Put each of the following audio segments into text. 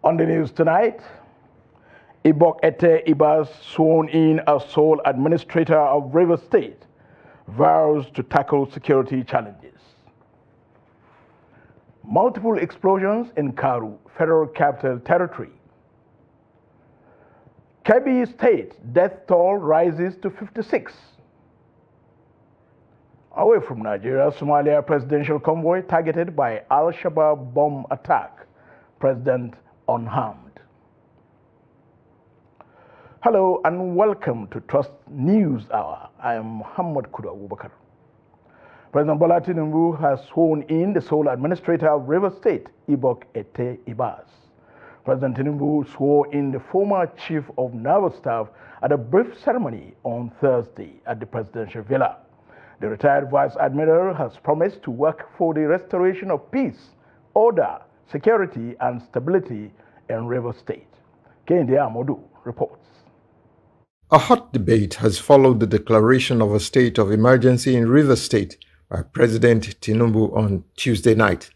On the news tonight, Ibok Ete Ibas sworn in as sole administrator of Rivers State, vows to tackle security challenges. Multiple explosions in Karu, Federal Capital Territory. Kebbi State death toll rises to 56. Away from Nigeria, Somalia presidential convoy targeted by Al-Shabaab bomb attack. President unharmed. Hello and welcome to Trust News Hour. I am Muhammad Kudu Abubakar. President Bola Tinubu has sworn in the sole administrator of Rivers State, Ibok Ete Ibas. President Tinubu swore in the former chief of naval staff at a brief ceremony on Thursday at the presidential villa. The retired vice admiral has promised to work for the restoration of peace, order, security, and stability in Rivers State. Kende Amodu reports. A hot debate has followed the declaration of a state of emergency in Rivers State by President Tinubu on Tuesday night.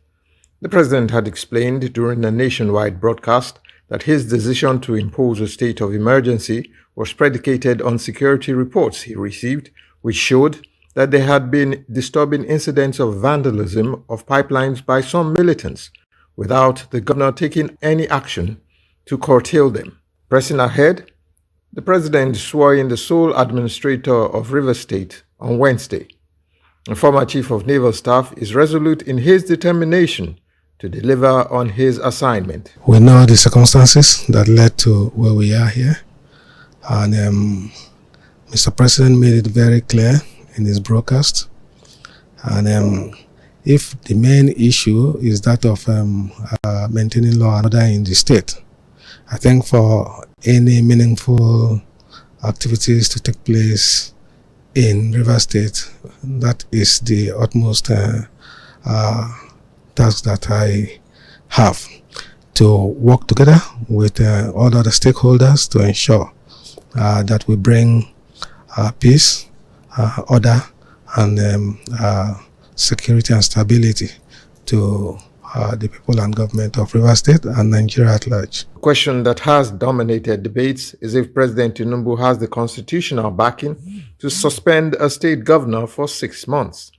The president had explained during a nationwide broadcast that his decision to impose a state of emergency was predicated on security reports he received, which showed that there had been disturbing incidents of vandalism of pipelines by some militants, without the governor taking any action to curtail them. Pressing ahead, the president swore in the sole administrator of Rivers State on Wednesday. The former chief of naval staff is resolute in his determination to deliver on his assignment. We know the circumstances that led to where we are here, and Mr. President made it very clear in his broadcast. And if the main issue is that of maintaining law and order in the state, I think for any meaningful activities to take place in Rivers State, that is the utmost task that I have, to work together with all other stakeholders to ensure that we bring peace, order, and security and stability to the people and government of Rivers State and Nigeria at large. The question that has dominated debates is if President Tinubu has the constitutional backing to suspend a state governor for 6 months.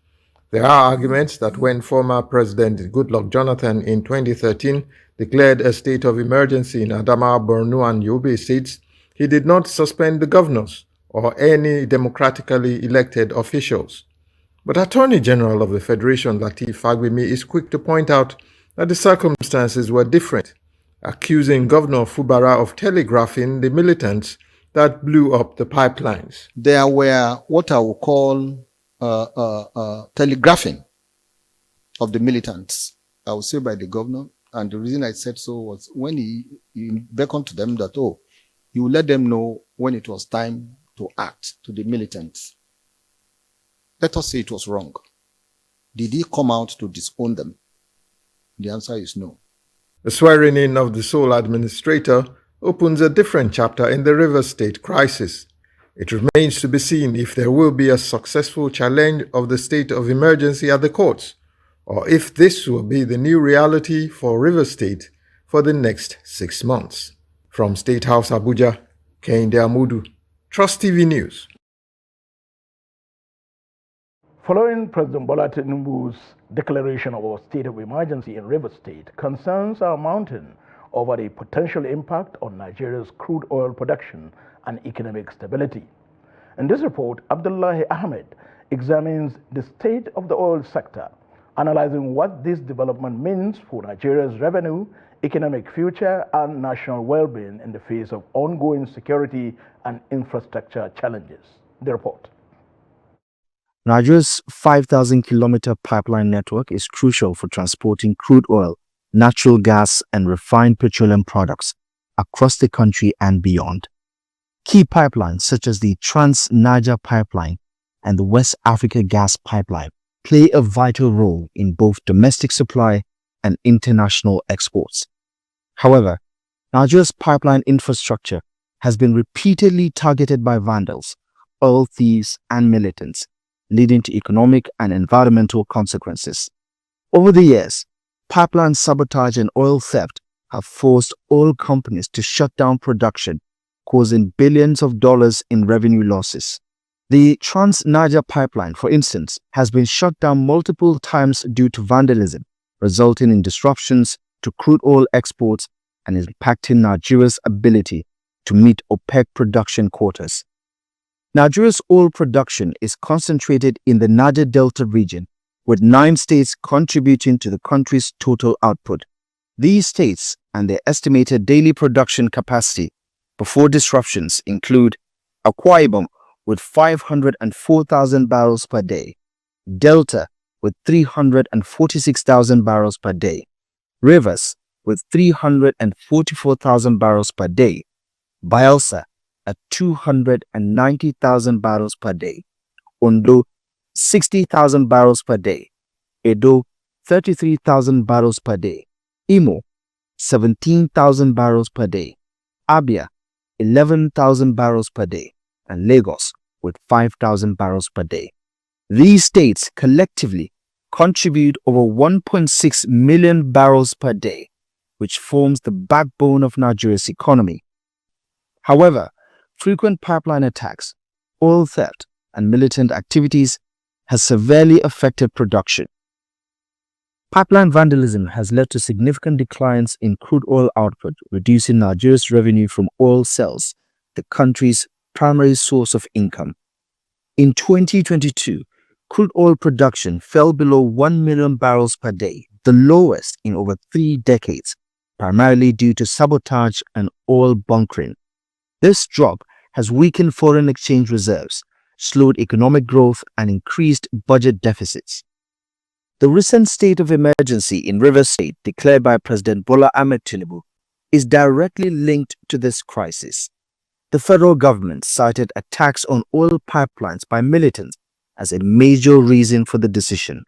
There are arguments that when former President Goodluck Jonathan in 2013 declared a state of emergency in Adamawa, Borno, and Yobe states, he did not suspend the governors or any democratically elected officials. But Attorney General of the Federation, Lateef Fagbemi, is quick to point out that the circumstances were different, accusing Governor Fubara of telegraphing the militants that blew up the pipelines. There were what I would call telegraphing of the militants, I would say by the governor. And the reason I said so was when he beckoned to them that, you let them know when it was time to act to the militants. Let us say it was wrong. Did he come out to disown them? The answer is no. The swearing in of the sole administrator opens a different chapter in the Rivers State crisis. It remains to be seen if there will be a successful challenge of the state of emergency at the courts, or if this will be the new reality for Rivers State for the next 6 months. From State House Abuja, Kende Amudu, Trust TV News. Following President Bola Tinubu's declaration of a state of emergency in Rivers State, concerns are mounting over the potential impact on Nigeria's crude oil production and economic stability. In this report, Abdullahi Ahmed examines the state of the oil sector, analyzing what this development means for Nigeria's revenue, economic future, and national well-being in the face of ongoing security and infrastructure challenges. The report. Nigeria's 5,000-kilometer pipeline network is crucial for transporting crude oil, natural gas, and refined petroleum products across the country and beyond. Key pipelines such as the Trans-Niger Pipeline and the West Africa Gas Pipeline play a vital role in both domestic supply and international exports. However, Nigeria's pipeline infrastructure has been repeatedly targeted by vandals, oil thieves, and militants, leading to economic and environmental consequences. Over the years, pipeline sabotage and oil theft have forced oil companies to shut down production, causing billions of dollars in revenue losses. The Trans-Niger pipeline, for instance, has been shut down multiple times due to vandalism, resulting in disruptions to crude oil exports and impacting Nigeria's ability to meet OPEC production quotas. Nigeria's oil production is concentrated in the Niger Delta region, with 9 states contributing to the country's total output. These states and their estimated daily production capacity before disruptions include Akwa Ibom with 504,000 barrels per day, Delta with 346,000 barrels per day, Rivers with 344,000 barrels per day, Bayelsa at 290,000 barrels per day, Ondo 60,000 barrels per day, Edo 33,000 barrels per day, Imo 17,000 barrels per day, Abia 11,000 barrels per day, and Lagos with 5,000 barrels per day. These states collectively contribute over 1.6 million barrels per day, which forms the backbone of Nigeria's economy. However, frequent pipeline attacks, oil theft, and militant activities has severely affected production. Pipeline vandalism has led to significant declines in crude oil output, reducing Nigeria's revenue from oil sales, the country's primary source of income. In 2022, crude oil production fell below 1 million barrels per day, the lowest in over 3 decades, primarily due to sabotage and oil bunkering. This drop has weakened foreign exchange reserves, slowed economic growth, and increased budget deficits. The recent state of emergency in Rivers State declared by President Bola Ahmed Tinubu is directly linked to this crisis. The federal government cited attacks on oil pipelines by militants as a major reason for the decision,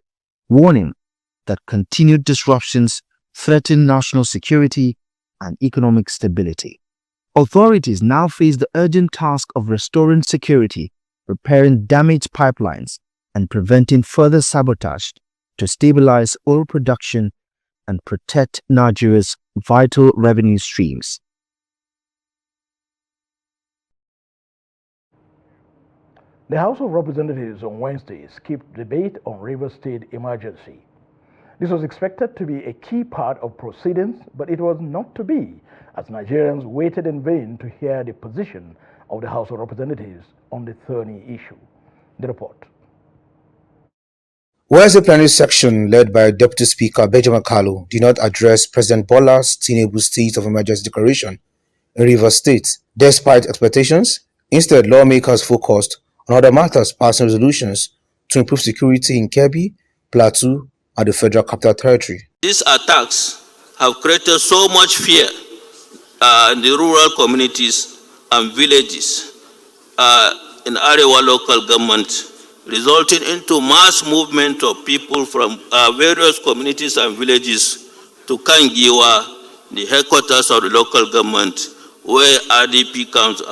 warning that continued disruptions threaten national security and economic stability. Authorities now face the urgent task of restoring security, repairing damaged pipelines, and preventing further sabotage to stabilize oil production and protect Nigeria's vital revenue streams. The House of Representatives on Wednesday skipped debate on Rivers State emergency. This was expected to be a key part of proceedings, but it was not to be, as Nigerians waited in vain to hear the position of the House of Representatives on the thorny issue. The report. Whereas the plenary section led by Deputy Speaker Benjamin Kalu did not address President Bola Tinubu's state of emergency declaration in Rivers State, despite expectations, instead lawmakers focused on other matters passing resolutions to improve security in Kebbi, Plateau, and the Federal Capital Territory. These attacks have created so much fear in the rural communities and villages in Arewa local government, resulting into mass movement of people from various communities and villages to Kangiwa, the headquarters of the local government, where RDP camps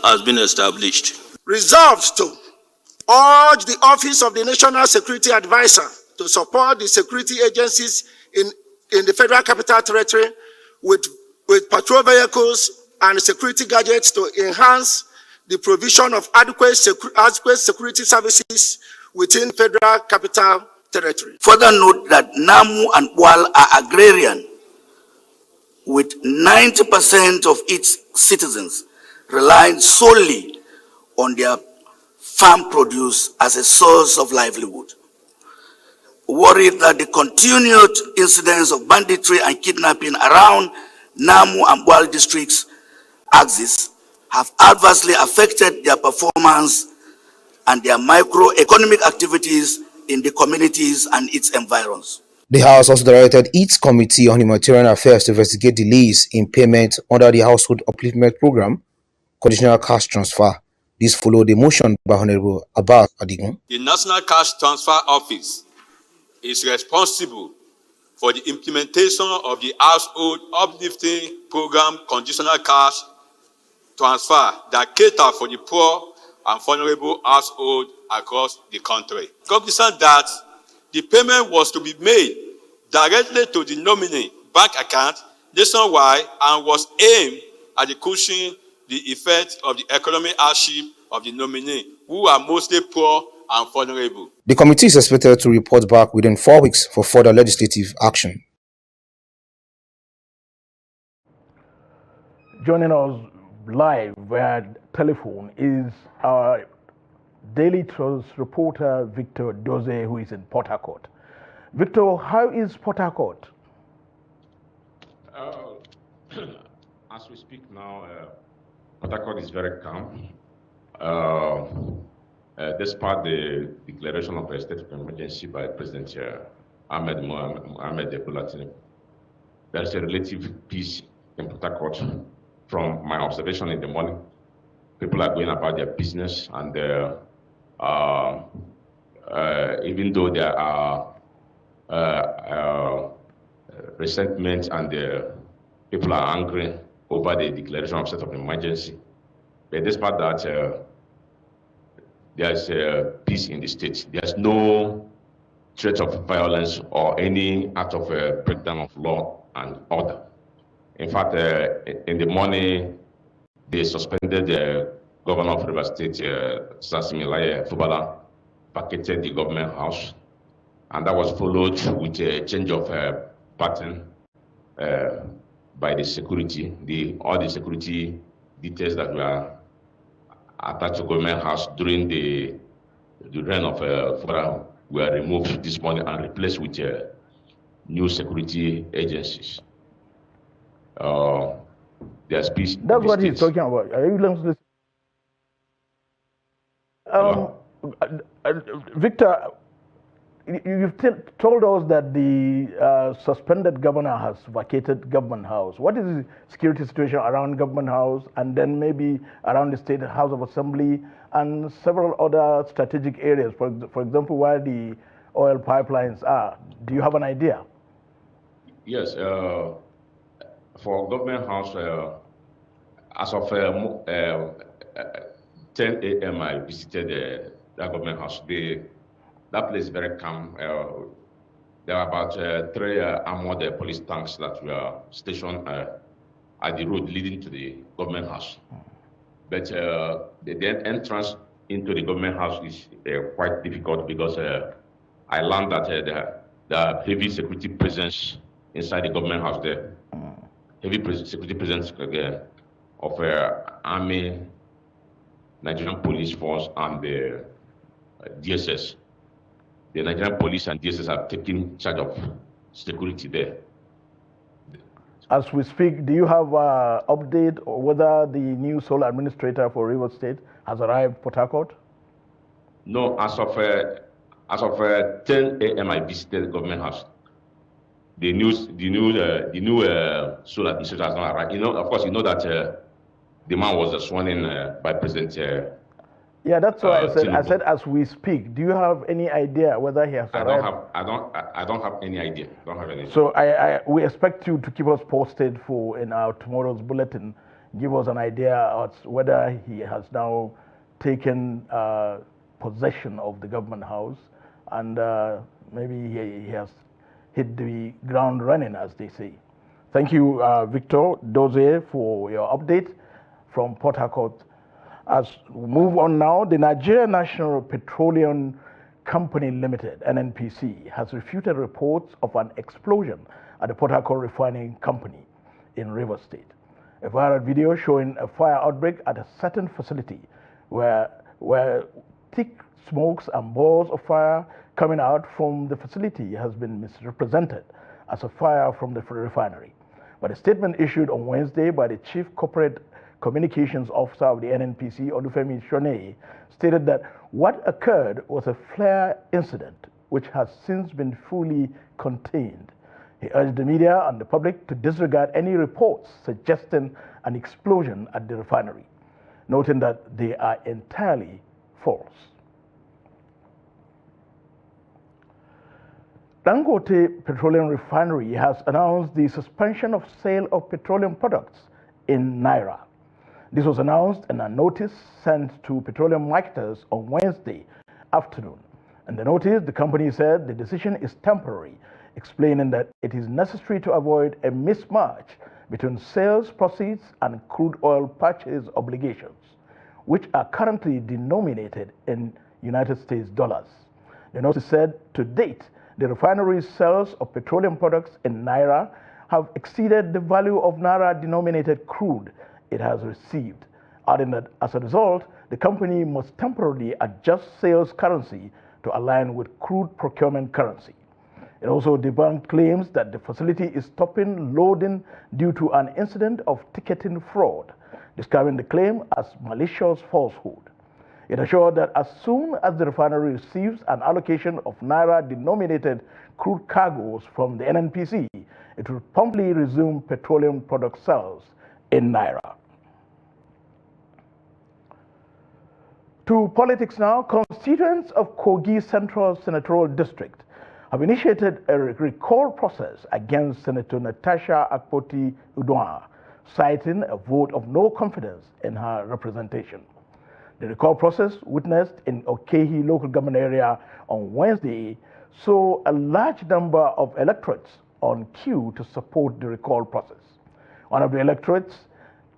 has been established. Resolved to urge the Office of the National Security Advisor to support the security agencies in the Federal Capital Territory with patrol vehicles and security gadgets to enhance the provision of adequate security services within Federal Capital Territory. Further note that Namu and Wal are agrarian, with 90% of its citizens relying solely on their farm produce as a source of livelihood. Worried that the continued incidents of banditry and kidnapping around Namu and Wal districts axis have adversely affected their performance and their microeconomic activities in the communities and its environs. The House also directed its Committee on Humanitarian Affairs to investigate delays in payment under the Household Upliftment Program, conditional cash transfer. This followed the motion by Honorable Abbas Adigun. The National Cash Transfer Office is responsible for the implementation of the Household Uplifting Program conditional cash transfer that cater for the poor and vulnerable households across the country. Cognizant that the payment was to be made directly to the nominee bank account, nationwide and was aimed at cushioning the effect of the economic hardship of the nominee, who are mostly poor and vulnerable. The committee is expected to report back within 4 weeks for further legislative action. Joining us live via telephone is our Daily Trust reporter, Victor Doze, who is in Port Harcourt. Victor, how is Port Harcourt? As we speak now, Port Harcourt is very calm. Despite the declaration of a state of emergency by President Ahmed Bola Tinubu, there is a relative peace in Port Harcourt. From my observation in the morning, people are going about their business, and even though there are resentment and people are angry over the declaration of state of emergency, but despite that, there is peace in the state. There's no threat of violence or any act of breakdown of law and order. In fact, in the morning, they suspended the governor of River State, Sasimilaye Fubala, vacated the government house, and that was followed with a change of pattern by the security. All the security details that were attached to government house during the reign of Fubala were removed this morning and replaced with new security agencies. There's peace. That's what he's talking about. Are you listening? Victor, you've told us that the suspended governor has vacated government house. What is the security situation around government house, and then maybe around the state house of assembly and several other strategic areas? For example, where the oil pipelines are. Do you have an idea? Yes. For government house, as of 10 a.m., I visited that government house. That place is very calm. There are about 3 armored police tanks that were stationed at the road leading to the government house. But the entrance into the government house is quite difficult because I learned that there are heavy security presence inside the government house there. Heavy security presence of Army, Nigerian Police Force, and the DSS. The Nigerian Police and DSS have taken charge of security there. As we speak, do you have an update or whether the new sole administrator for River State has arrived Port Harcourt? No, as of 10 a.m. I visited the government house. The new sole administrator has not arrived. Of course, you know that the man was sworn in by President. Yeah, that's why I said. Tinubu. I said as we speak. Do you have any idea whether he has arrived? I don't have any idea. So we expect you to keep us posted in our tomorrow's bulletin. Give us an idea of whether he has now taken possession of the government house, and maybe he has hit the ground running, as they say. Thank you, Victor Doze, for your update from Port Harcourt. As we move on now, the Nigeria National Petroleum Company Limited, NNPC, has refuted reports of an explosion at the Port Harcourt Refining Company in Rivers State. A viral video showing a fire outbreak at a certain facility where thick smokes and balls of fire coming out from the facility has been misrepresented as a fire from the refinery. But a statement issued on Wednesday by the Chief Corporate Communications Officer of the NNPC, Olufemi Shone, stated that what occurred was a flare incident which has since been fully contained. He urged the media and the public to disregard any reports suggesting an explosion at the refinery, noting that they are entirely false. Dangote Petroleum Refinery has announced the suspension of sale of petroleum products in Naira. This was announced in a notice sent to petroleum marketers on Wednesday afternoon. In the notice, the company said the decision is temporary explaining that it is necessary to avoid a mismatch between sales proceeds and crude oil purchase obligations, which are currently denominated in United States dollars. The notice said to date, the refinery's sales of petroleum products in Naira have exceeded the value of Naira-denominated crude it has received, adding that as a result, the company must temporarily adjust sales currency to align with crude procurement currency. It also debunked claims that the facility is stopping loading due to an incident of ticketing fraud, describing the claim as malicious falsehood. It assured that as soon as the refinery receives an allocation of Naira-denominated crude cargoes from the NNPC, it will promptly resume petroleum product sales in Naira. To politics now, constituents of Kogi Central Senatorial District have initiated a recall process against Senator Natasha Akpoti-Uduaghan, citing a vote of no confidence in her representation. The recall process, witnessed in Okehi local government area on Wednesday, saw a large number of electorates on queue to support the recall process. One of the electorates,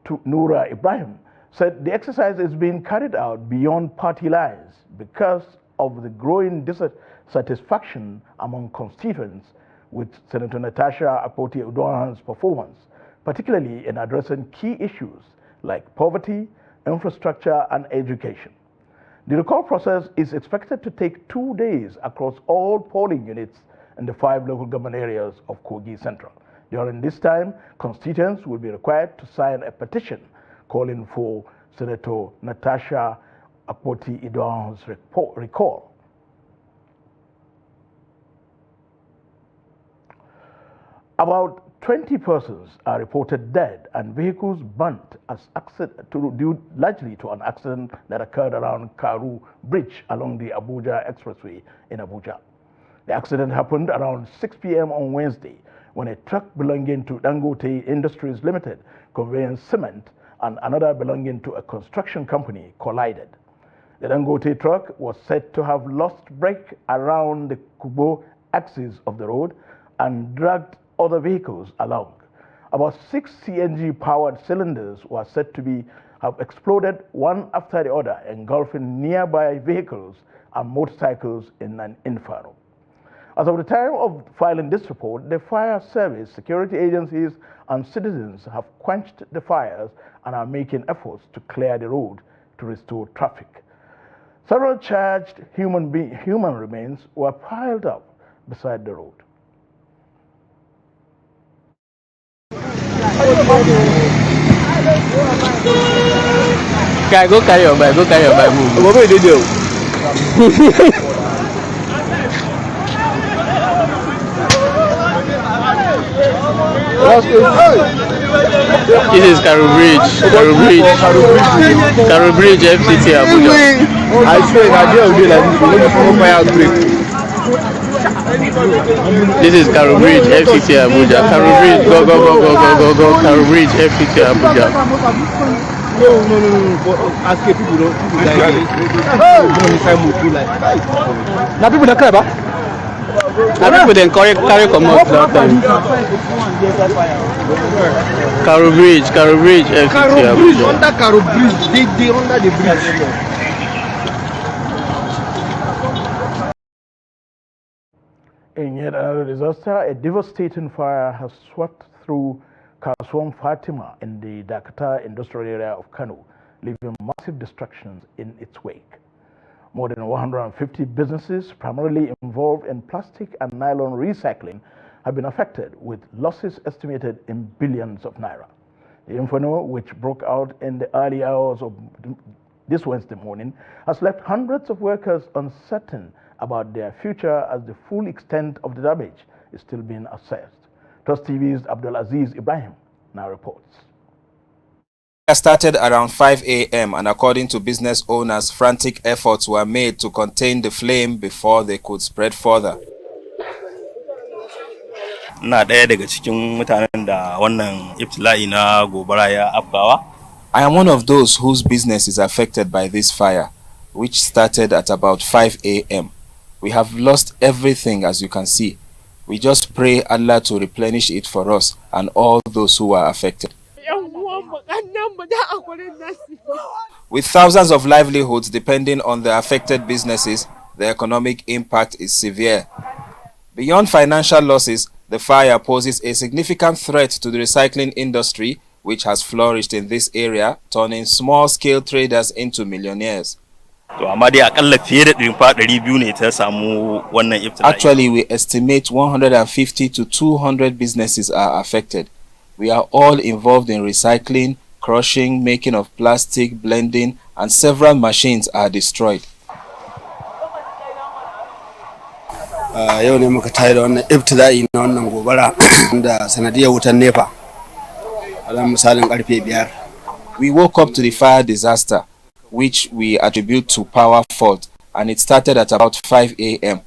Nura Ibrahim, said the exercise is being carried out beyond party lines because of the growing dissatisfaction among constituents with Senator Natasha Akpoti-Uduaghan's performance, particularly in addressing key issues like poverty, infrastructure, and education. The recall process is expected to take 2 days across all polling units in the 5 local government areas of Kogi Central. During this time, constituents will be required to sign a petition calling for Senator Natasha Akpoti-Uduaghan's recall. About 20 persons are reported dead and vehicles burnt due largely to an accident that occurred around Karu Bridge along the Abuja Expressway in Abuja. The accident happened around 6 p.m. on Wednesday when a truck belonging to Dangote Industries Limited conveying cement and another belonging to a construction company collided. The Dangote truck was said to have lost brake around the Kubo axis of the road and dragged other vehicles along. About 6 CNG-powered cylinders were said to have exploded one after the other, engulfing nearby vehicles and motorcycles in an inferno. As of the time of filing this report, the fire service, security agencies, and citizens have quenched the fires and are making efforts to clear the road to restore traffic. Several charged human remains were piled up beside the road. Guy, go carry your bike, move. What will you do? This is Karu Bridge, FCT Abuja. I swear, Nigeria will be like this. We need to follow fire outbreak. This is Karu Bridge, FCT Abuja. Karu Bridge, go. Karu Bridge, FCT Abuja. No. But ask people don't die. Now people don't care about. Now people then carry come out that time. Karu Bridge, FCT Abuja. Under Karu Bridge, they under the bridge. In yet another disaster, a devastating fire has swept through Kasuan Fatima in the Dakata industrial area of Kano, leaving massive destructions in its wake. More than 150 businesses, primarily involved in plastic and nylon recycling, have been affected, with losses estimated in billions of naira. The inferno, which broke out in the early hours of this Wednesday morning, has left hundreds of workers uncertain about their future as the full extent of the damage is still being assessed. Trust TV's Abdulaziz Ibrahim now reports. It started around 5 a.m. and according to business owners, frantic efforts were made to contain the flame before they could spread further. I am one of those whose business is affected by this fire, which started at about 5 a.m. We have lost everything, as you can see. We just pray Allah to replenish it for us and all those who are affected. With thousands of livelihoods depending on the affected businesses, the economic impact is severe. Beyond financial losses, the fire poses a significant threat to the recycling industry, which has flourished in this area, turning small-scale traders into millionaires. Actually, we estimate 150 to 200 businesses are affected. We are all involved in recycling, crushing, making of plastic, blending, and several machines are destroyed. Yau ne muka tayar da wannan ibtila'i na wannan gobara da sanadiyar wutar nefa a misalin karfe 5. We woke up to the fire disaster, which we attribute to power fault, and it started at about 5 a.m.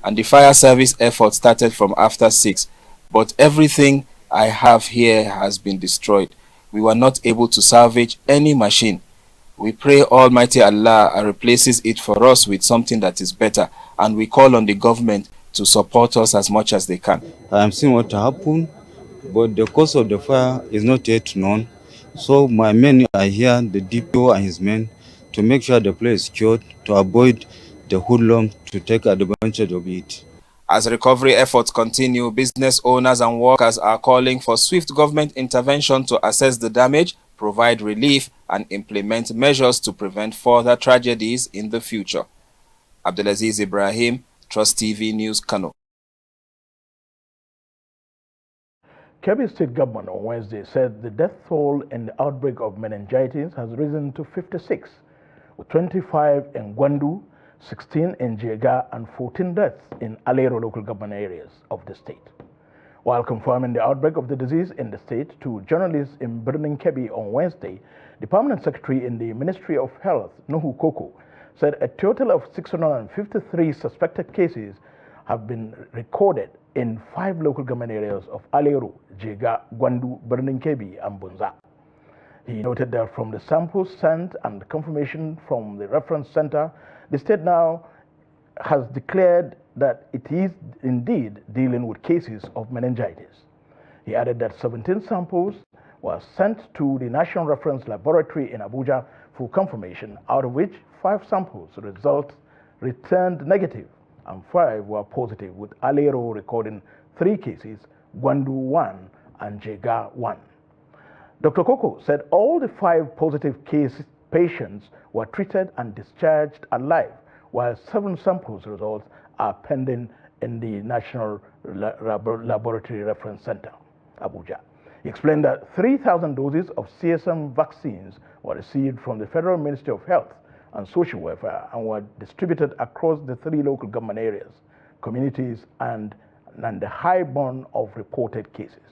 and the fire service effort started from after 6. But everything I have here has been destroyed. We were not able to salvage any machine. We pray Almighty Allah replaces it for us with something that is better, and we call on the government to support us as much as they can. I am seeing what happened, but the cause of the fire is not yet known. So my men are here, the DPO and his men, to make sure the place is secured, to avoid the hoodlums to take advantage of it. As recovery efforts continue, business owners and workers are calling for swift government intervention to assess the damage, provide relief, and implement measures to prevent further tragedies in the future. Abdulaziz Ibrahim, Trust TV News, Kano. Kebbi State government on Wednesday said the death toll in the outbreak of meningitis has risen to 56, with 25 in Gwandu, 16 in Jega, and 14 deaths in Alero local government areas of the state. While confirming the outbreak of the disease in the state to journalists in Birnin Kebbi on Wednesday, the permanent secretary in the Ministry of Health, Nuhu Koko, said a total of 653 suspected cases have been recorded in 5 local government areas of Alero, Jega, Gwandu, Birnin Kebbi, and Bunza. He noted that from the samples sent and confirmation from the reference center, the state now has declared that it is indeed dealing with cases of meningitis. He added that 17 samples were sent to the National Reference Laboratory in Abuja for confirmation, out of which 5 samples results returned negative and 5 were positive, with Alero recording 3 cases, Gwandu 1 and Jega 1. Dr. Koko said all the 5 positive case patients were treated and discharged alive, while 7 samples results are pending in the National Laboratory Reference Center, Abuja. He explained that 3,000 doses of CSM vaccines were received from the Federal Ministry of Health and Social Welfare and were distributed across the 3 local government areas, communities, and the high burn of reported cases.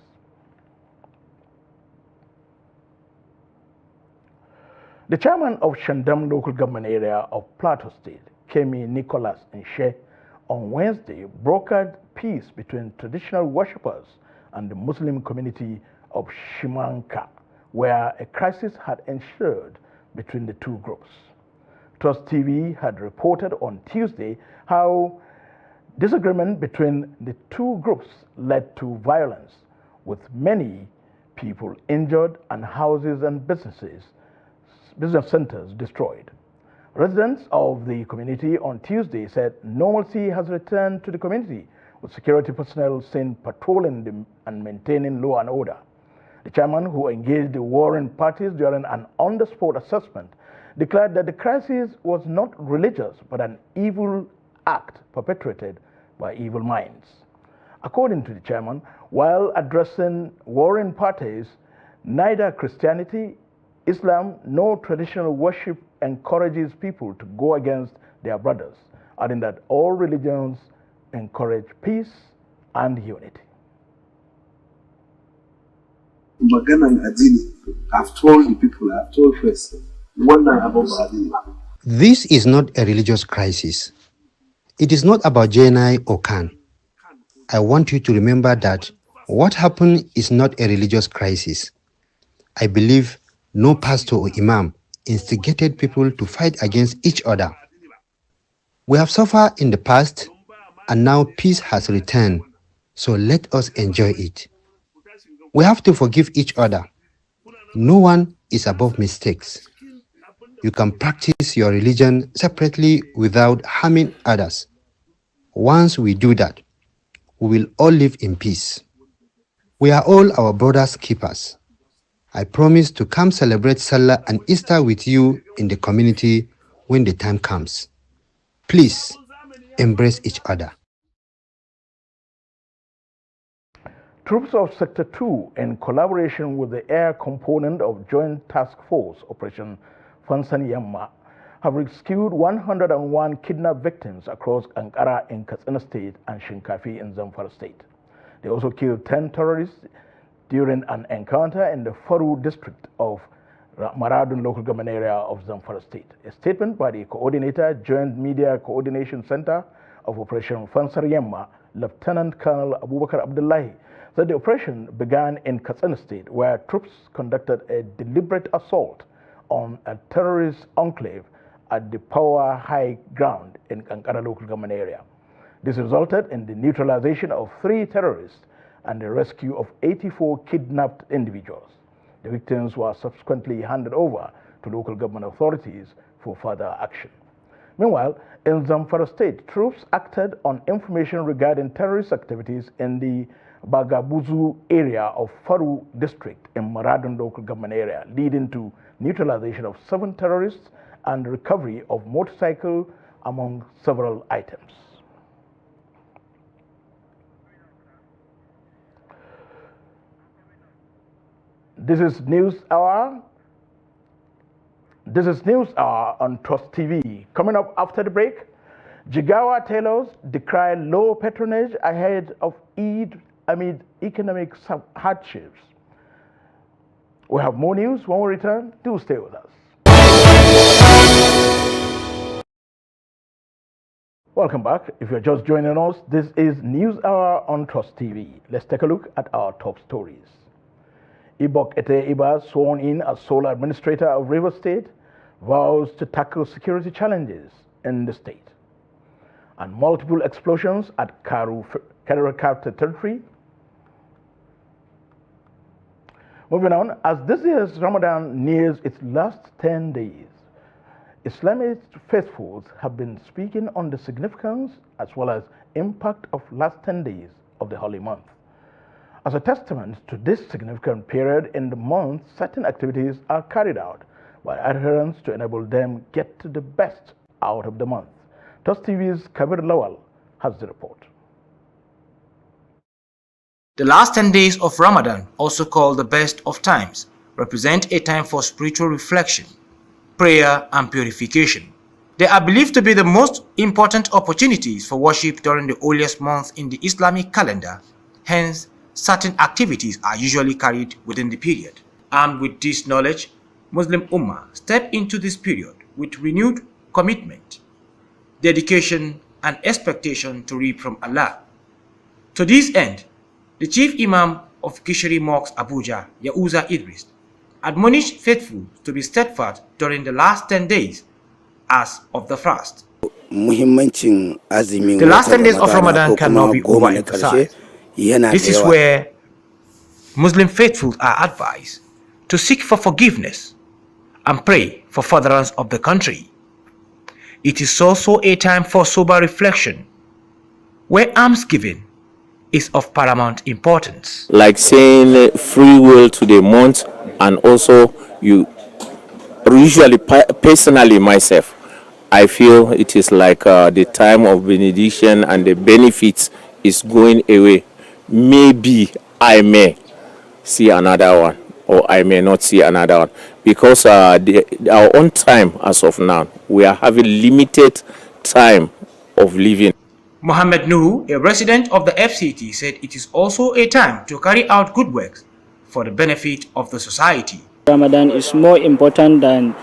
The chairman of Shandam local government area of Plateau State, Kemi Nicholas Nshe, on Wednesday brokered peace between traditional worshippers and the Muslim community of Shimanka, where a crisis had ensued between the 2 groups. Trust TV had reported on Tuesday how disagreement between the 2 groups led to violence, with many people injured and houses and business centers destroyed. Residents of the community on Tuesday said normalcy has returned to the community, with security personnel seen patrolling and maintaining law and order. The chairman, who engaged the warring parties during an on-the-spot assessment, declared that the crisis was not religious but an evil act perpetrated by evil minds. According to the chairman, while addressing warring parties, neither Christianity, Islam, nor traditional worship encourages people to go against their brothers, adding that all religions encourage peace and unity. I've told the people, I've told first, this is not a religious crisis. It is not about JNI or Khan. I want you to remember that what happened is not a religious crisis. I believe no pastor or imam instigated people to fight against each other. We have suffered in the past, and now peace has returned. So let us enjoy it. We have to forgive each other. No one is above mistakes. You can practice your religion separately without harming others. Once we do that, we will all live in peace. We are all our brother's keepers. I promise to come celebrate Salah and Easter with you in the community when the time comes. Please embrace each other. Troops of Sector 2, in collaboration with the air component of Joint Task Force Operation Fansan Yamma, have rescued 101 kidnapped victims across Ankara in Katsina State and Shinkafi in Zamfara State. They also killed 10 terrorists during an encounter in the Faru district of Maradun local government area of Zamfara State. A statement by the coordinator, Joint Media Coordination Center of Operation Fansar Yamma, Lieutenant Colonel Abubakar Abdullahi, said the operation began in Katsina State, where troops conducted a deliberate assault on a terrorist enclave at the Power High Ground in Ankara local government area. This resulted in the neutralization of 3 terrorists and the rescue of 84 kidnapped individuals. The victims were subsequently handed over to local government authorities for further action. Meanwhile, in Zamfara State, troops acted on information regarding terrorist activities in the Bagabuzu area of Faru district in Maradun local government area, leading to neutralization of 7 terrorists and recovery of motorcycle among several items. This is News Hour. This is News Hour on Trust TV. Coming up after the break, Jigawa tailors decry low patronage ahead of Eid amid economic hardships. We have more news when we return. Do stay with us. Welcome back. If you're just joining us, this is News Hour on Trust TV. Let's take a look at our top stories. Ibok Ete Iba, sworn in as sole administrator of Rivers State, vows to tackle security challenges in the state. And multiple explosions at Karu territory. Moving on, as this year's Ramadan nears its last 10 days, Islamic faithfuls have been speaking on the significance as well as impact of last 10 days of the holy month. As a testament to this significant period in the month, certain activities are carried out by adherents to enable them get to the best out of the month. Trust TV's Kabir Lawal has the report. The last 10 days of Ramadan, also called the best of times, represent a time for spiritual reflection, prayer and purification. They are believed to be the most important opportunities for worship during the holiest month in the Islamic calendar. Hence, certain activities are usually carried within the period. Armed with this knowledge, Muslim Ummah step into this period with renewed commitment, dedication and expectation to reap from Allah. To this end, the Chief Imam of Kishri Mosque Abuja, Yahuza Idris, admonished faithful to be steadfast during the last 10 days as of the fast. The last 10 days of Ramadan cannot be overemphasized. This is where Muslim faithful are advised to seek for forgiveness and pray for furtherance of the country. It is also a time for sober reflection, where almsgiving is of paramount importance. Like saying free will to the month, and also you usually personally myself, I feel it is like the time of benediction and the benefits is going away. Maybe I may see another one, or I may not see another one, because our own time as of now, we are having limited time of living. Mohammed Nuhu, a resident of the FCT, said it is also a time to carry out good works for the benefit of the society. Ramadan is more important than,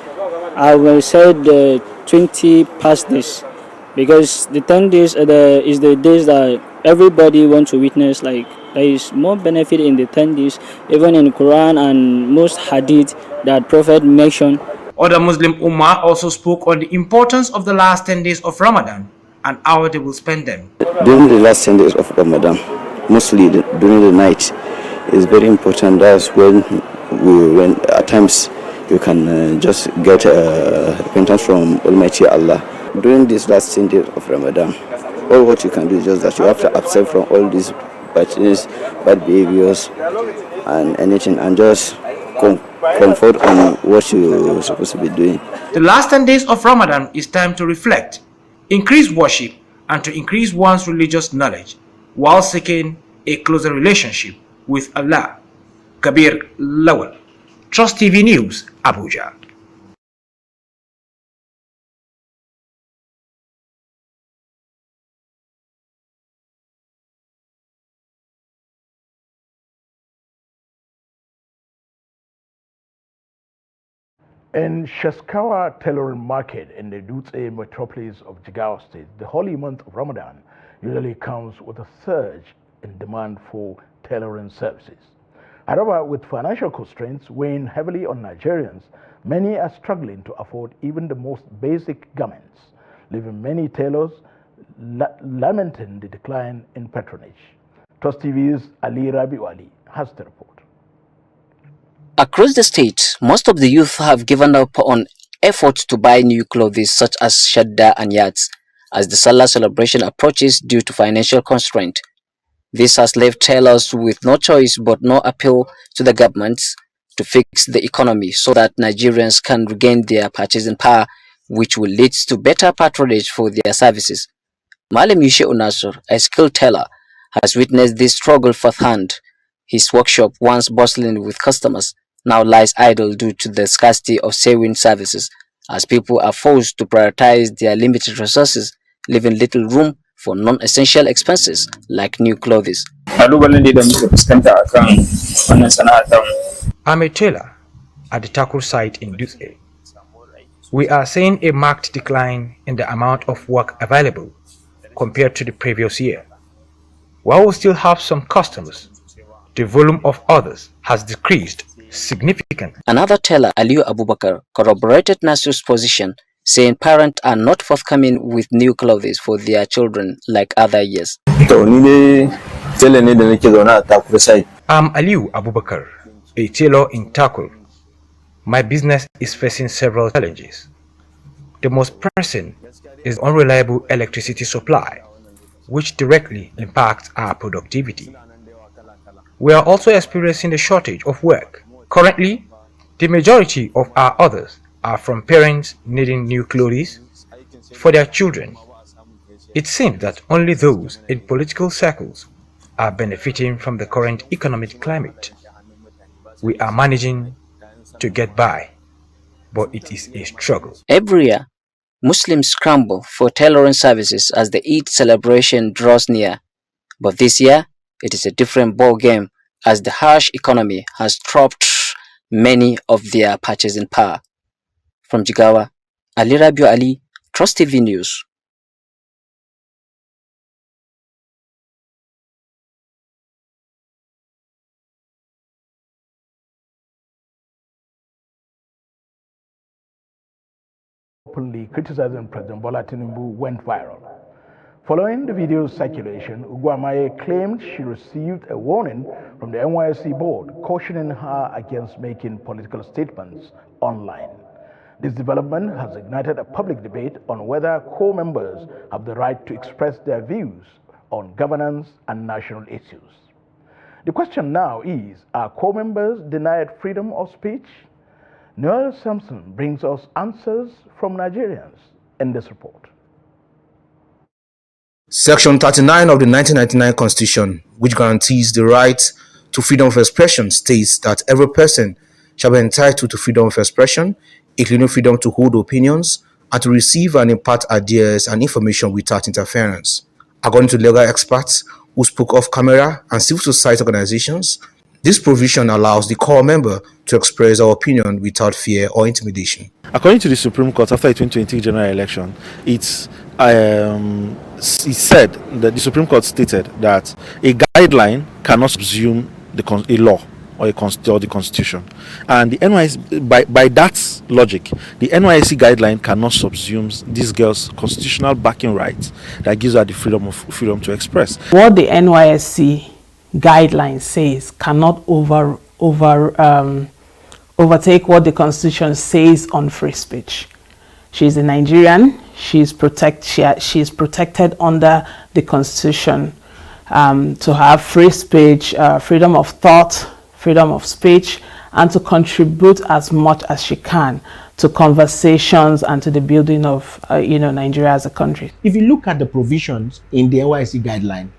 I will say, the 20 past days, because the 10 days is the days that everybody wants to witness. Like, there is more benefit in the 10 days, even in Quran and most hadith that Prophet mentioned. Other Muslim Ummah also spoke on the importance of the last 10 days of Ramadan and how they will spend them. During the last 10 days of Ramadan, mostly during the night, is very important. That's when at times you can just get repentance from Almighty Allah. During this last 10 days of Ramadan, all what you can do is just that you have to abstain from all these bad behaviors and anything, and just comfort on what you're supposed to be doing. The last 10 days of Ramadan is time to reflect, increase worship, and to increase one's religious knowledge while seeking a closer relationship with Allah. Kabir Lawal, Trust TV News, Abuja. In Sheskawa Tailoring Market in the Dutse metropolis of Jigawa State, the holy month of Ramadan usually comes with a surge in demand for tailoring services. However, with financial constraints weighing heavily on Nigerians, many are struggling to afford even the most basic garments, leaving many tailors lamenting the decline in patronage. Trust TV's Ali Rabiwali has the report. Across the state, most of the youth have given up on efforts to buy new clothes such as shadda and yats as the Salah celebration approaches due to financial constraint. This has left tailors with no choice but no appeal to the governments to fix the economy so that Nigerians can regain their purchasing power, which will lead to better patronage for their services. Malam Yushe Unasur, a skilled tailor, has witnessed this struggle firsthand. His workshop, once bustling with customers, now lies idle due to the scarcity of sewing services, as people are forced to prioritize their limited resources, leaving little room for non-essential expenses like new clothes. I'm a tailor at the Takur site in Dutse. We are seeing a marked decline in the amount of work available compared to the previous year. While we still have some customers, the volume of others has decreased significantly. Another tailor, Aliyu Abubakar, corroborated Nasir's position, saying parents are not forthcoming with new clothes for their children like other years. I'm Aliyu Abubakar, a tailor in Takur. My business is facing several challenges. The most pressing is unreliable electricity supply, which directly impacts our productivity. We are also experiencing a shortage of work. Currently, the majority of our orders are from parents needing new clothes for their children. It seems that only those in political circles are benefiting from the current economic climate. We are managing to get by, but it is a struggle. Every year, Muslims scramble for tailoring services as the Eid celebration draws near. But this year, it is a different ball game as the harsh economy has dropped many of their purchasing power. From Jigawa, Ali Rabiu Ali, Trust TV News. Openly criticizing President Bola Tinubu went viral. Following the video's circulation, Uguamaye claimed she received a warning from the NYSC board cautioning her against making political statements online. This development has ignited a public debate on whether core members have the right to express their views on governance and national issues. The question now is, are core members denied freedom of speech? Noel Sampson brings us answers from Nigerians in this report. Section 39 of the 1999 Constitution, which guarantees the right to freedom of expression, states that every person shall be entitled to freedom of expression, including freedom to hold opinions and to receive and impart ideas and information without interference. According to legal experts who spoke off camera and civil society organizations, this provision allows the core member to express our opinion without fear or intimidation. According to the Supreme Court, after the 2020 general election, it said that the Supreme Court stated that a guideline cannot subsume a law or the Constitution, and the NYSC, by that logic, the NYSC guideline cannot subsume this girl's constitutional backing right that gives her the freedom to express. What the NYSC guideline says cannot overtake what the Constitution says on free speech. She's a Nigerian. She's protected under the Constitution to have free speech, freedom of thought, freedom of speech, and to contribute as much as she can to conversations and to the building of Nigeria as a country. If you look at the provisions in the NYSC guideline,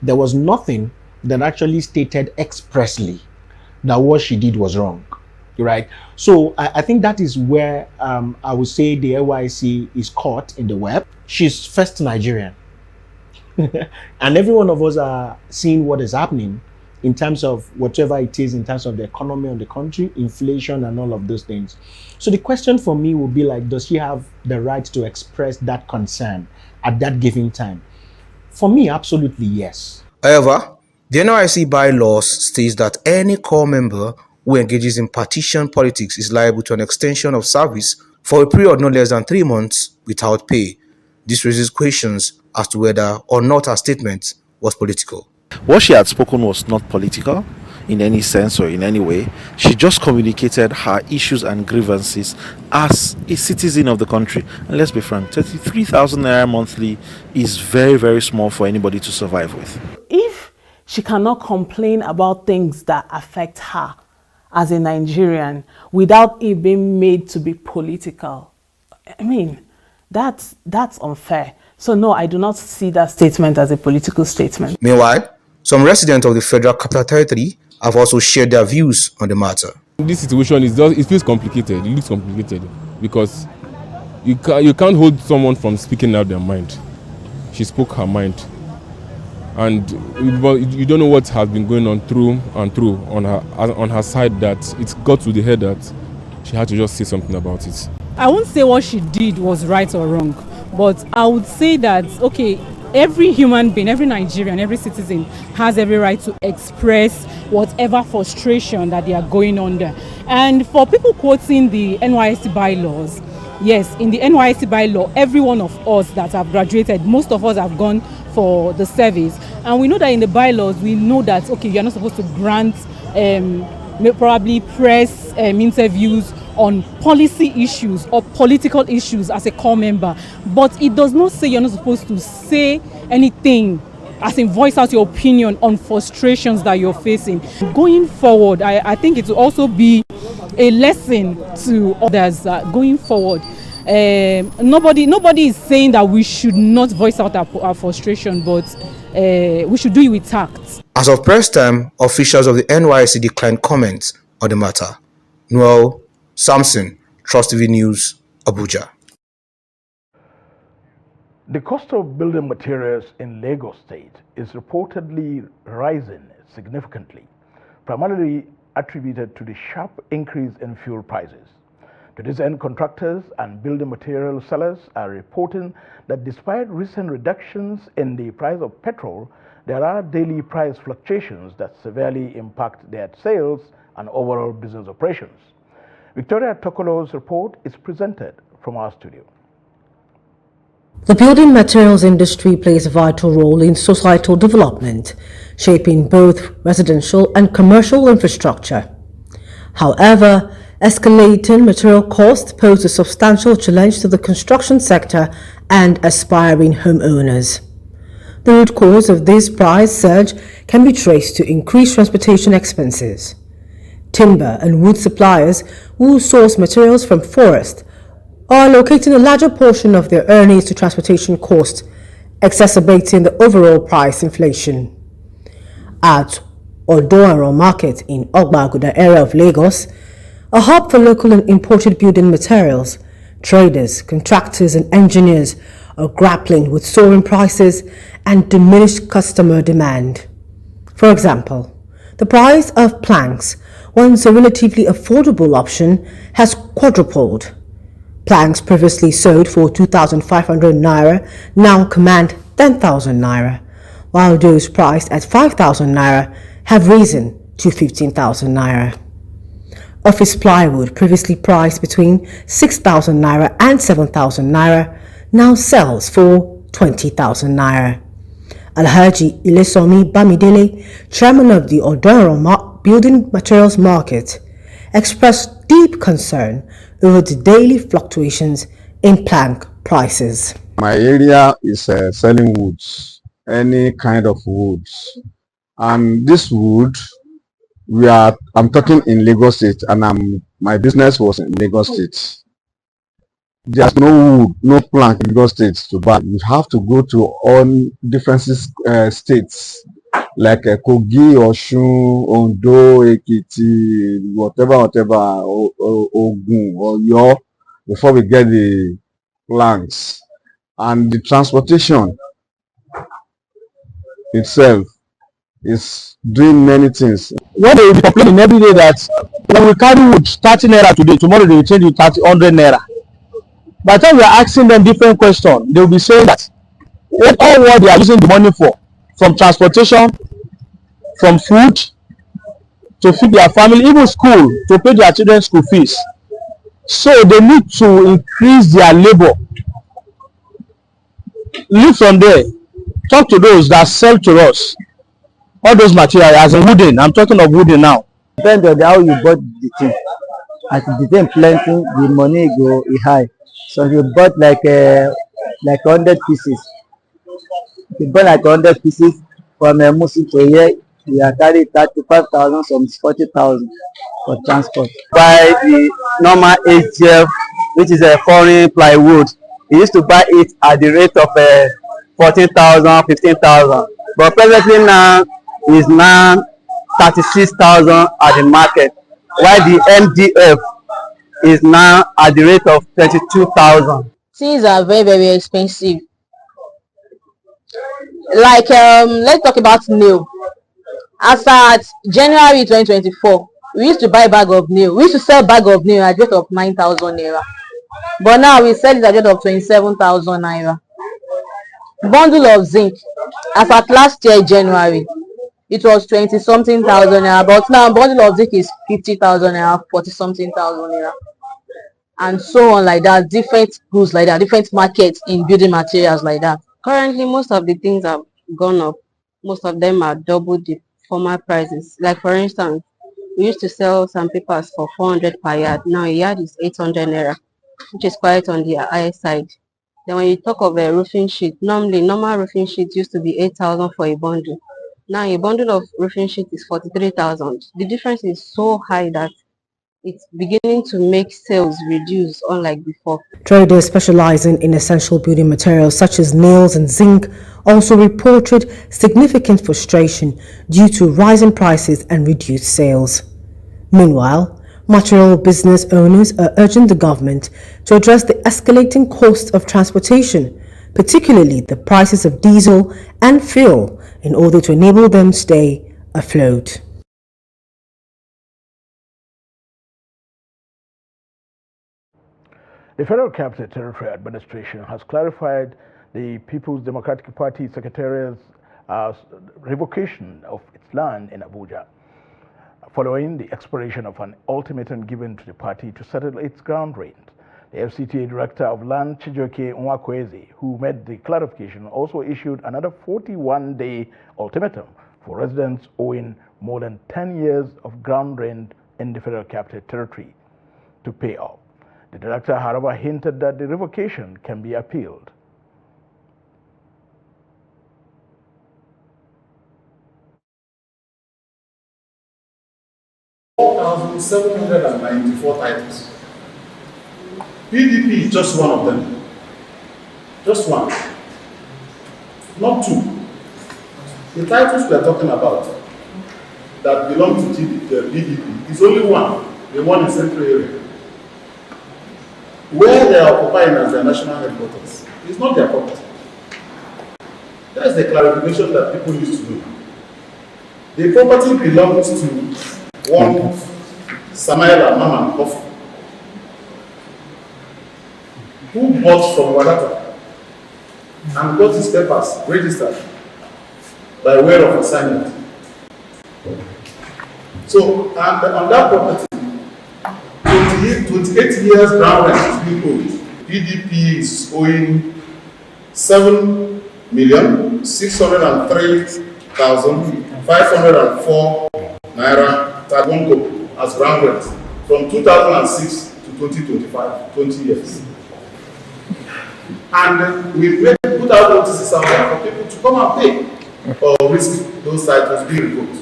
there was nothing that actually stated expressly that what she did was wrong, right? So I think that is where I would say the NYSC is caught in the web. She's first Nigerian. And every one of us are seeing what is happening in terms of whatever it is, in terms of the economy of the country, inflation and all of those things. So the question for me will be like, does she have the right to express that concern at that given time? For me, absolutely yes. However, the NYSC bylaws states that any corps member who engages in partisan politics is liable to an extension of service for a period no less than 3 months without pay. This raises questions as to whether or not her statement was political. What she had spoken was not political in any sense or in any way. She just communicated her issues and grievances as a citizen of the country. And let's be frank, 33,000 naira monthly is very, very small for anybody to survive with. If she cannot complain about things that affect her as a Nigerian without it being made to be political, I mean, that's unfair. So no, I do not see that statement as a political statement. Meanwhile, some residents of the Federal Capital Territory have also shared their views on the matter. This situation it feels complicated. It looks complicated because you can't hold someone from speaking out their mind. She spoke her mind, and you don't know what has been going on through on her side, that it got to the head that she had to just say something about it. I won't say what she did was right or wrong, but I would say that, okay, every human being, every Nigerian, every citizen has every right to express whatever frustration that they are going under. And for people quoting the NYSC bylaws, yes, in the NYSC bylaw, every one of us that have graduated, most of us have gone for the service. And we know that in the bylaws, we know that, okay, you're not supposed to grant probably press interviews on policy issues or political issues as a corps member, but it does not say you're not supposed to say anything, as in voice out your opinion on frustrations that you're facing. Going forward, I think it will also be a lesson to others going forward. Nobody is saying that we should not voice out our frustration, but we should do it with tact. As of press time, officials of the NYSC declined comments on the matter. Noel Samson, Trust TV News, Abuja. The cost of building materials in Lagos State is reportedly rising significantly, primarily attributed to the sharp increase in fuel prices. To this end, contractors and building material sellers are reporting that despite recent reductions in the price of petrol, there are daily price fluctuations that severely impact their sales and overall business operations. Victoria Tokolo's report is presented from our studio. The building materials industry plays a vital role in societal development, shaping both residential and commercial infrastructure. However, escalating material costs pose a substantial challenge to the construction sector and aspiring homeowners. The root cause of this price surge can be traced to increased transportation expenses. Timber and wood suppliers who source materials from forest are allocating a larger portion of their earnings to transportation costs, exacerbating the overall price inflation. At Odoaro Market in Ogbaguda area of Lagos, a hub for local and imported building materials, traders, contractors and engineers are grappling with soaring prices and diminished customer demand. For example, the price of planks, once a relatively affordable option, has quadrupled. Planks previously sold for 2,500 naira now command 10,000 naira, while those priced at 5,000 naira have risen to 15,000 naira. Office plywood, previously priced between 6,000 naira and 7,000 naira, now sells for 20,000 naira. Alhaji Ilesomi Bamidele, chairman of the Odoro Building Materials Market, expressed deep concern over the daily fluctuations in plank prices. My area is selling woods, any kind of woods, and this wood I'm talking in Lagos State, and my business was in Lagos State. There's no wood, no plank in Lagos State to buy. You have to go to all different states like Kogi, Osun, Ondo, Ekiti, whatever, Ogun, Oyo, before we get the planks. And the transportation itself is doing many things. What they will be complaining every day that when we carry wood 30 naira today, tomorrow they will change it to 100 naira. By the time we are asking them different questions, they will be saying that all what they are using the money for, from transportation, from food, to feed their family, even school, to pay their children's school fees. So they need to increase their labor. Live from there. Talk to those that sell to us all those materials as a wooden. I'm talking of wooden now. Depends on how you bought the thing. As the thing plenty, the money go high. So if you bought like 100 pieces, if you bought like 100 pieces from a Muslim to here, you are carrying 35,000, some 40,000 for transport. Buy the normal HGF, which is a foreign plywood. We used to buy it at the rate of 14,000, 15,000. But presently now is now 36,000 at the market, while the MDF is now at the rate of 32,000. Things are very, very expensive. Like let's talk about nail. As at January 2024, we used to buy bag of nail. We used to sell bag of nail at the rate of 9,000 naira. But now we sell it at the rate of 27,000 naira. Bundle of zinc, as at last year January, it was 20-something thousand naira, but now bundle of zinc is 50,000 naira, 40-something thousand naira, and so on like that. Different goods like that, different markets in building materials like that. Currently, most of the things have gone up. Most of them are double the former prices. Like for instance, we used to sell some papers for 400 per yard. Now a yard is 800 naira, which is quite on the high side. Then when you talk of a roofing sheet, normal roofing sheet used to be 8,000 for a bundle. Now a bundle of roofing sheet is 43,000. The difference is so high that it's beginning to make sales reduce, unlike before. Traders specializing in essential building materials such as nails and zinc also reported significant frustration due to rising prices and reduced sales. Meanwhile, material business owners are urging the government to address the escalating cost of transportation, particularly the prices of diesel and fuel, in order to enable them stay afloat. The Federal Capital Territory Administration has clarified the People's Democratic Party Secretariat's revocation of its land in Abuja, following the expiration of an ultimatum given to the party to settle its ground rent. The FCTA Director of Land, Chijoke Nwakweze, who made the clarification, also issued another 41-day ultimatum for residents owing more than 10 years of ground rent in the Federal Capital Territory to pay off. The director, however, hinted that the revocation can be appealed. $4,794 titles. PDP is just one of them. Just one. Not two. The titles we are talking about that belong to the PDP is only one, the one in Central area, where they are occupying as their national headquarters. It's not their property. That is the clarification that people used to do. The property belongs to one Samaela Mama Kofi, who bought from Wadata and got his papers registered by way of assignment. So, and on that property, 28 years ground rent is being owed. PDP is owing 7 million 603,504 naira 31 kobo as ground rent from 2006 to 2025, 20 years. And we put out notices out there for people to come and pay or risk those titles being revoked.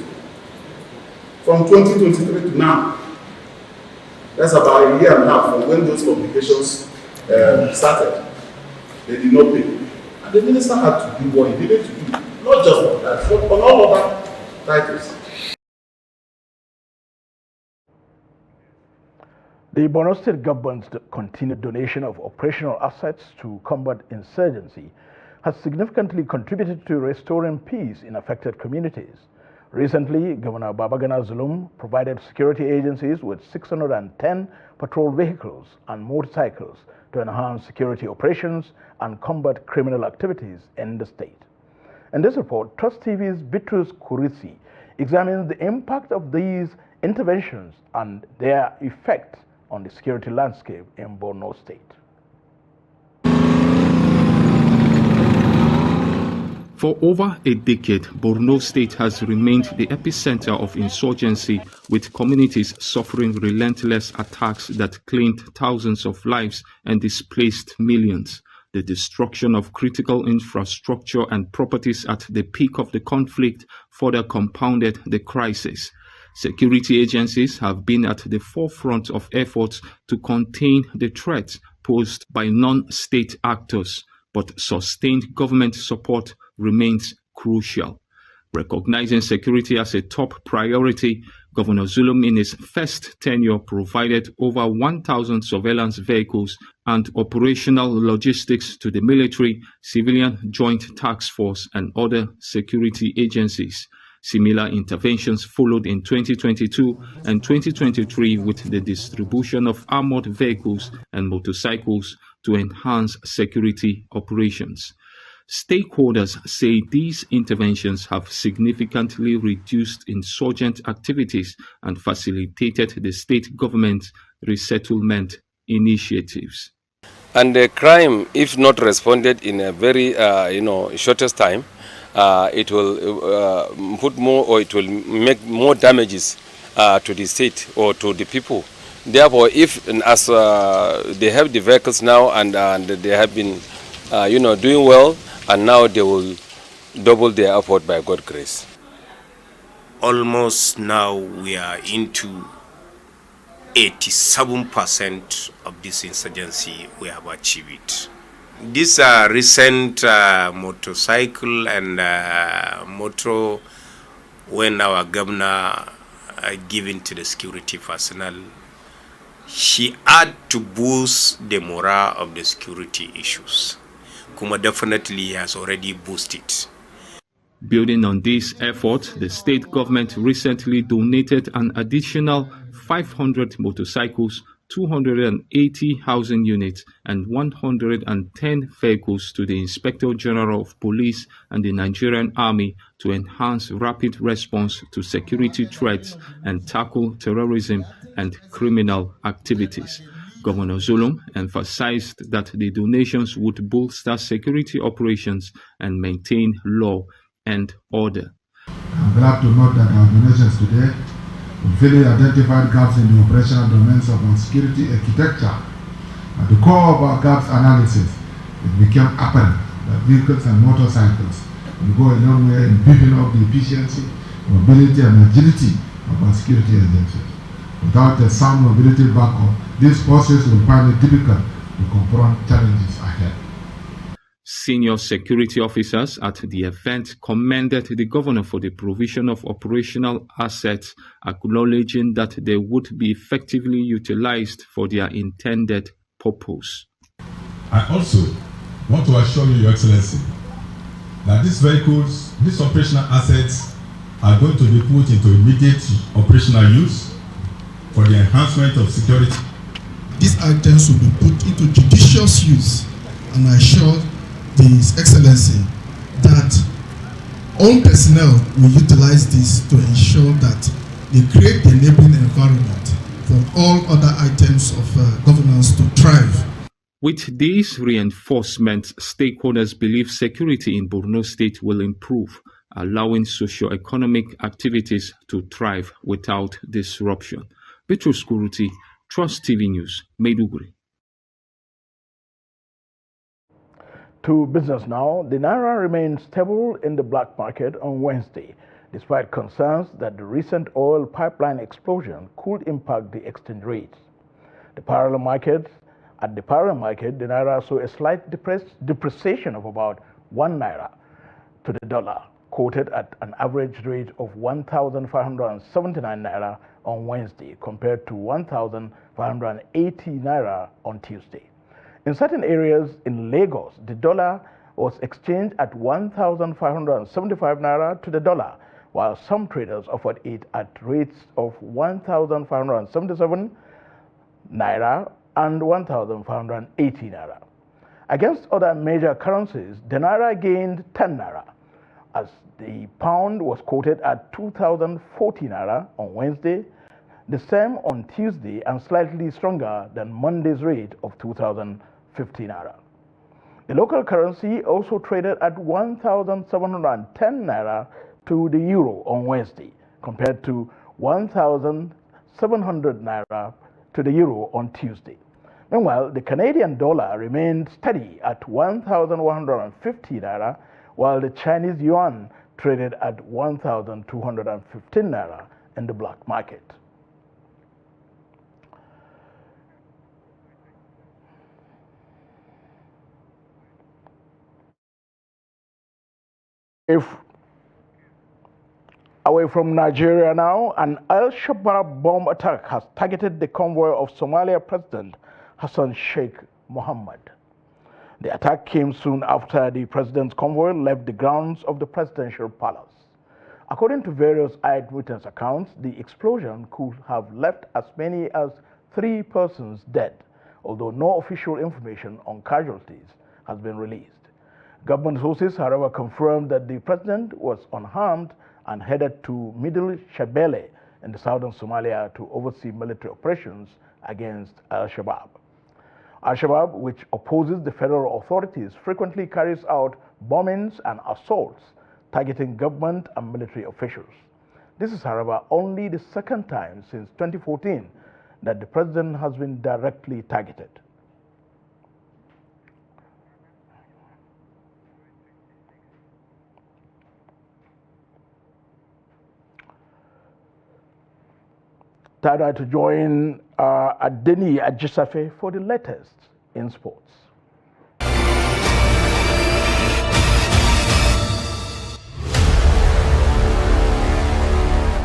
From 2023 to now, that's about a year and a half from when those complications started. They did not pay. And the minister had to do what he needed to do, not just on that, but on all other titles. The Borno State government's continued donation of operational assets to combat insurgency has significantly contributed to restoring peace in affected communities. Recently, Governor Babagana Zulum provided security agencies with 610 patrol vehicles and motorcycles to enhance security operations and combat criminal activities in the state. In this report, Trust TV's Bitrus Kurisi examines the impact of these interventions and their effect on the security landscape in Borno State. For over a decade, Borno State has remained the epicenter of insurgency, with communities suffering relentless attacks that claimed thousands of lives and displaced millions. The destruction of critical infrastructure and properties at the peak of the conflict further compounded the crisis. Security agencies have been at the forefront of efforts to contain the threats posed by non-state actors, but sustained government support remains crucial. Recognizing security as a top priority, Governor Zulum in his first tenure provided over 1,000 surveillance vehicles and operational logistics to the military, civilian joint task force and other security agencies. Similar interventions followed in 2022 and 2023 with the distribution of armored vehicles and motorcycles to enhance security operations. Stakeholders say these interventions have significantly reduced insurgent activities and facilitated the state government's resettlement initiatives. And the crime, if not responded in a very shortest time, it will put more, or it will make more damages to the state or to the people. Therefore, if as they have the vehicles now and they have been doing well, and now they will double their effort by God's grace. Almost now we are into 87% of this insurgency we have achieved. This recent motorcycle and motor, when our governor given to the security personnel, she had to boost the morale of the security issues. Kuma definitely has already boosted. Building on this effort, the state government recently donated an additional 500 motorcycles, 280 housing units, and 110 vehicles to the Inspector General of Police and the Nigerian Army to enhance rapid response to security threats and tackle terrorism and criminal activities. Governor Zulum emphasized that the donations would bolster security operations and maintain law and order. I'm glad to note that our donations today fully identified gaps in the operational domains of our security architecture. At the core of our gaps analysis, it became apparent that vehicles and motorcycles will go a long way in beefing up the efficiency, mobility, and agility of our security agencies. Without a sound mobility backup, these forces will find it difficult to confront challenges ahead. Senior security officers at the event commended the governor for the provision of operational assets, acknowledging that they would be effectively utilized for their intended purpose. I also want to assure you, Your Excellency, that these vehicles, these operational assets, are going to be put into immediate operational use for the enhancement of security. These items will be put into judicious use, and I assure His Excellency that all personnel will utilize this to ensure that they create the enabling environment for all other items of governance to thrive. With these reinforcements, stakeholders believe security in Borno State will improve, allowing socio-economic activities to thrive without disruption. Bitrus Kuruti, Trust TV News, Maiduguri. To business now, the Naira remained stable in the black market on Wednesday, despite concerns that the recent oil pipeline explosion could impact the exchange rates. At the parallel market, the Naira saw a slight depreciation of about 1 Naira to the dollar, quoted at an average rate of 1,579 Naira on Wednesday, compared to 1,580 Naira on Tuesday. In certain areas in Lagos, the dollar was exchanged at 1,575 Naira to the dollar, while some traders offered it at rates of 1,577 Naira and 1,580 Naira. Against other major currencies, the Naira gained 10 Naira, as the pound was quoted at 2,040 Naira on Wednesday, the same on Tuesday, and slightly stronger than Monday's rate of 2,050 Naira. The local currency also traded at 1,710 Naira to the euro on Wednesday, compared to 1,700 Naira to the euro on Tuesday. Meanwhile, the Canadian dollar remained steady at 1,150 Naira, while the Chinese yuan traded at 1,215 Naira in the black market. Away from Nigeria now, an Al-Shabaab bomb attack has targeted the convoy of Somalia President Hassan Sheikh Mohammed. The attack came soon after the president's convoy left the grounds of the presidential palace. According to various eyewitness accounts, the explosion could have left as many as 3 persons dead, although no official information on casualties has been released. Government sources, however, confirmed that the president was unharmed and headed to Middle Shabelle in the southern Somalia to oversee military operations against Al-Shabaab. Al-Shabaab, which opposes the federal authorities, frequently carries out bombings and assaults targeting government and military officials. This is, however, only the second time since 2014 that the president has been directly targeted. Tada to join Adeni Ajisafe for the latest in sports.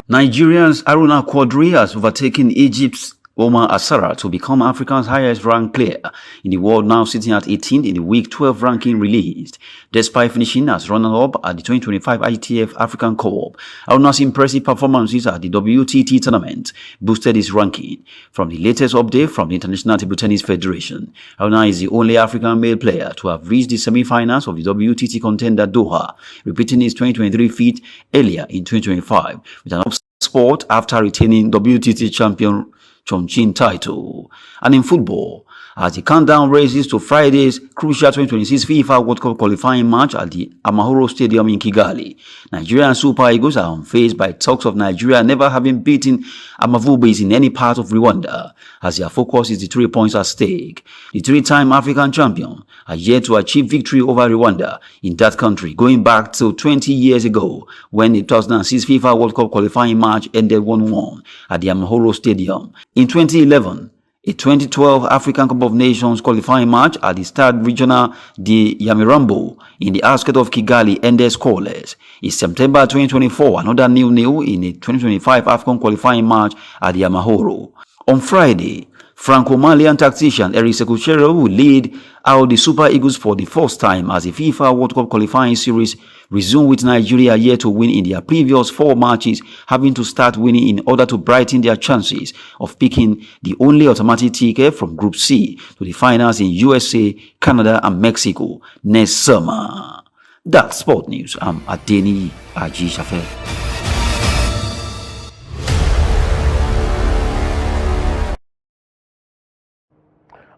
Nigeria's Aruna Quadri has overtaken Egypt's Omar Asara to become Africa's highest ranked player in the world, now sitting at 18th in the Week 12 ranking released. Despite finishing as runner-up at the 2025 ITF African Cup, Aruna's impressive performances at the WTT tournament boosted his ranking. From the latest update from the International Table Tennis Federation, Aruna is the only African male player to have reached the semi-finals of the WTT contender Doha, repeating his 2023 feat earlier in 2025 with an sport after retaining WTT champion Chongqing title. And in football, as the countdown races to Friday's crucial 2026 FIFA World Cup qualifying match at the Amahoro Stadium in Kigali, Nigerian Super Eagles are unfazed by talks of Nigeria never having beaten Amavubis in any part of Rwanda, as their focus is the 3 points at stake. The 3-time African champion are yet to achieve victory over Rwanda in that country, going back to 20 years ago when the 2006 FIFA World Cup qualifying match ended 1-1 at the Amahoro Stadium. In 2011, a 2012 African Cup of Nations qualifying match at the Stade Regional de Yamirambo in the outskirts of Kigali ended scoreless. In September 2024, another 0-0 in a 2025 African qualifying match at the Amahoro. On Friday, Franco-Malian tactician Eric Sekuchero will lead out the Super Eagles for the first time as the FIFA World Cup qualifying series resumed, with Nigeria yet to win in their previous 4 matches, having to start winning in order to brighten their chances of picking the only automatic ticket from Group C to the finals in USA, Canada and Mexico next summer. That's Sport News. I'm Adeni Ajisafe.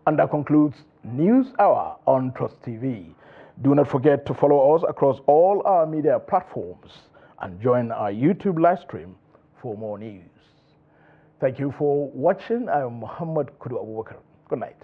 And that concludes News Hour on Trust TV. Do not forget to follow us across all our media platforms and join our YouTube live stream for more news. Thank you for watching. I am Muhammad Kudu Abubakar. Good night.